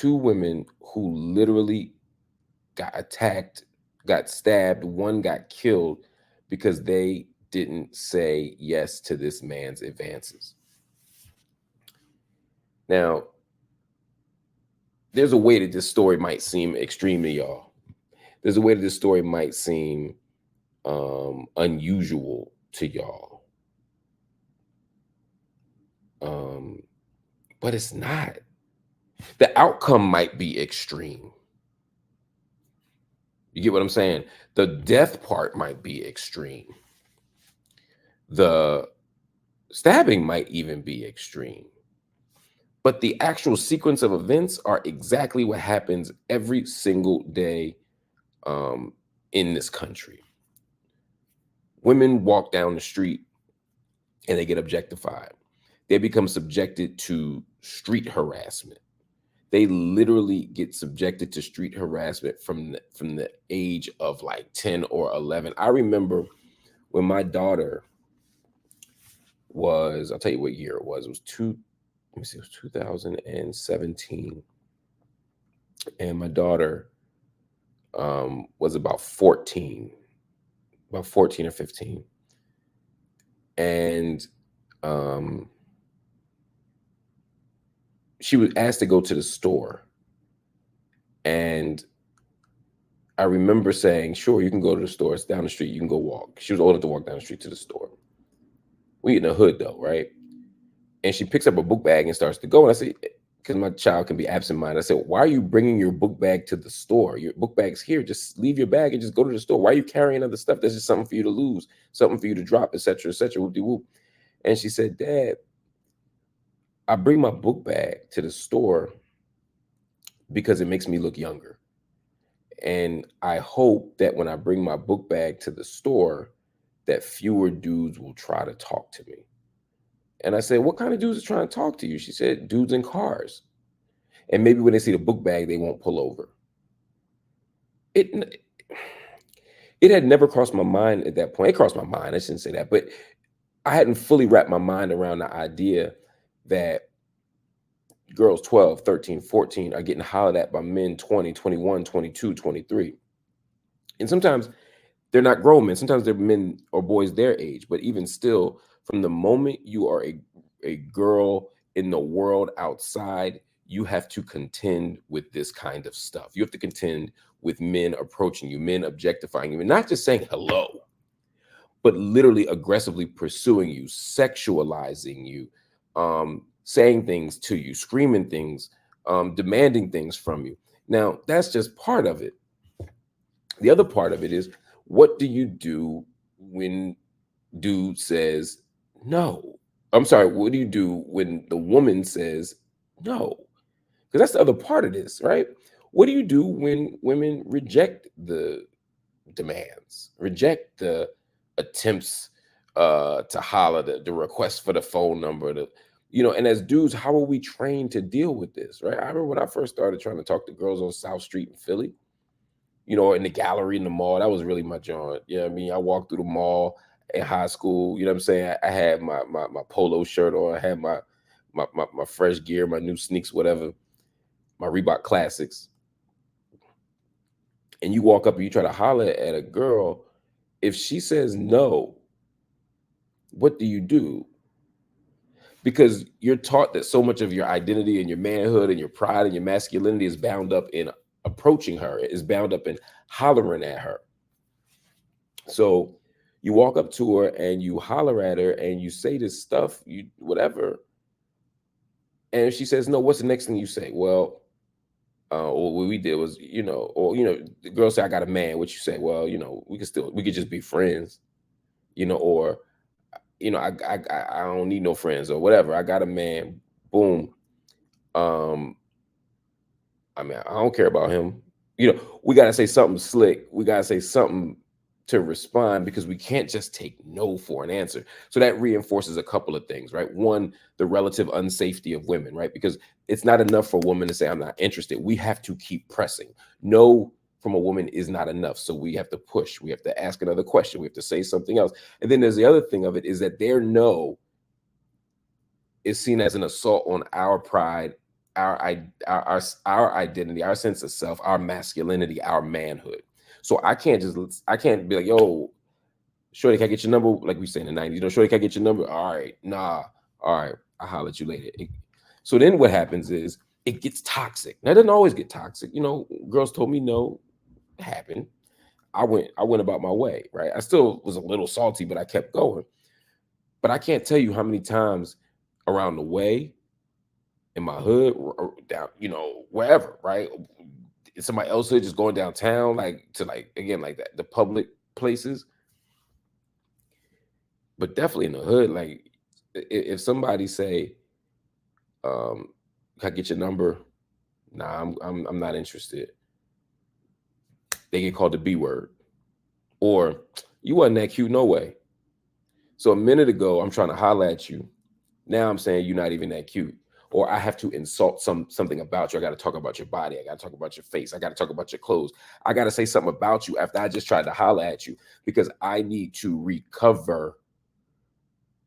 two women who literally got attacked, got stabbed, one got killed because they didn't say yes to this man's advances. Now, there's a way that this story might seem extreme to y'all. There's a way that this story might seem unusual to y'all. But it's not. The outcome might be extreme. You get what I'm saying? The death part might be extreme. The stabbing might even be extreme. But the actual sequence of events are exactly what happens every single day in this country. Women walk down the street and they get objectified. They become subjected to street harassment. They literally get subjected to street harassment from the age of like 10 or 11. I remember when my daughter was, I'll tell you what year it was. It was let me see, it was 2017. And my daughter was about 14 or 15. And she was asked to go to the store. And I remember saying, sure, you can go to the store. It's down the street. You can go walk. She was old enough to walk down the street to the store. We in the hood though, right? And she picks up a book bag and starts to go. And I say, because my child can be absent-minded, I said, why are you bringing your book bag to the store? Your book bag's here. Just leave your bag and just go to the store. Why are you carrying other stuff? That's just something for you to lose, something for you to drop, etc., whoop-de-whoop. And she said, Dad, I bring my book bag to the store because it makes me look younger. And I hope that when I bring my book bag to the store, that fewer dudes will try to talk to me. And I said, what kind of dudes are trying to talk to you? She said, dudes in cars. And maybe when they see the book bag, they won't pull over. It had never crossed my mind at that point. It crossed my mind. I shouldn't say that. But I hadn't fully wrapped my mind around the idea that girls 12, 13, 14 are getting hollered at by men 20, 21, 22, 23. And sometimes they're not grown men. Sometimes they're men or boys their age. But even still, from the moment you are a girl in the world outside, you have to contend with this kind of stuff. You have to contend with men approaching you, men objectifying you, and not just saying hello, but literally aggressively pursuing you, sexualizing you, saying things to you, screaming things, demanding things from you. Now, that's just part of it. The other part of it is, what do you do when dude says no? I'm sorry, what do you do when the woman says no? Because that's the other part of this, right? What do you do when women reject the demands, reject the attempts to holler, the request for the phone number, and as dudes, how are we trained to deal with this, right? I remember when I first started trying to talk to girls on South Street in Philly, in the gallery in the mall. That was really my joint. I mean, I walked through the mall in high school. You know what I'm saying? I had my polo shirt on. I had my fresh gear, my new sneaks, whatever, my Reebok Classics. And you walk up and you try to holler at a girl. If she says no, what do you do? Because you're taught that so much of your identity and your manhood and your pride and your masculinity is bound up in approaching her, is bound up in hollering at her. So you walk up to her and you holler at her and you say this stuff, you whatever. And if she says no, what's the next thing you say? Well, what we did was, the girl say, I got a man. What you say? Well, we could just be friends, or, I don't need no friends or whatever. I got a man. Boom. I mean, I don't care about him. We got to say something slick. We got to say something to respond, because we can't just take no for an answer. So that reinforces a couple of things, right? One, the relative unsafety of women, right? Because it's not enough for a woman to say, I'm not interested. We have to keep pressing. No from a woman is not enough. So we have to push. We have to ask another question. We have to say something else. And then there's the other thing of it, is that their no is seen as an assault on our pride our identity, our sense of self, our masculinity, our manhood. So I can't be like, yo, shorty, can I get your number? Like we say in the 90s, shorty, can I get your number? All right, nah, all right, I'll holler at you later. So then what happens is it gets toxic. Now, it doesn't always get toxic. Girls told me no, it happened. I went about my way, right? I still was a little salty, but I kept going. But I can't tell you how many times around the way in my hood or down, wherever, right? Somebody else hood just going downtown, like to like again, like that, the public places, but definitely in the hood. Like if somebody say, can I get your number? Nah, I'm not interested. They get called the B word. Or you wasn't that cute, no way. So a minute ago, I'm trying to holler at you. Now I'm saying you're not even that cute. Or I have to insult something about you. I got to talk about your body. I got to talk about your face. I got to talk about your clothes. I got to say something about you after I just tried to holler at you because I need to recover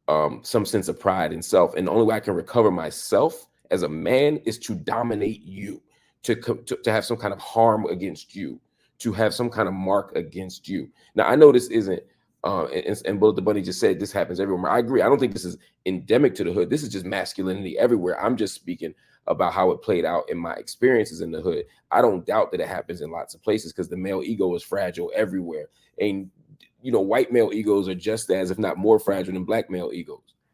some sense of pride in self. And the only way I can recover myself as a man is to dominate you, to have some kind of harm against you, to have some kind of mark against you. Now, I know this isn't, and Bullet the Bunny just said this happens everywhere. I agree. I don't think this is endemic to the hood. This is just masculinity everywhere. I'm just speaking about how it played out in my experiences in the hood. I don't doubt that it happens in lots of places because the male ego is fragile everywhere. And white male egos are just as, if not more fragile than black male egos.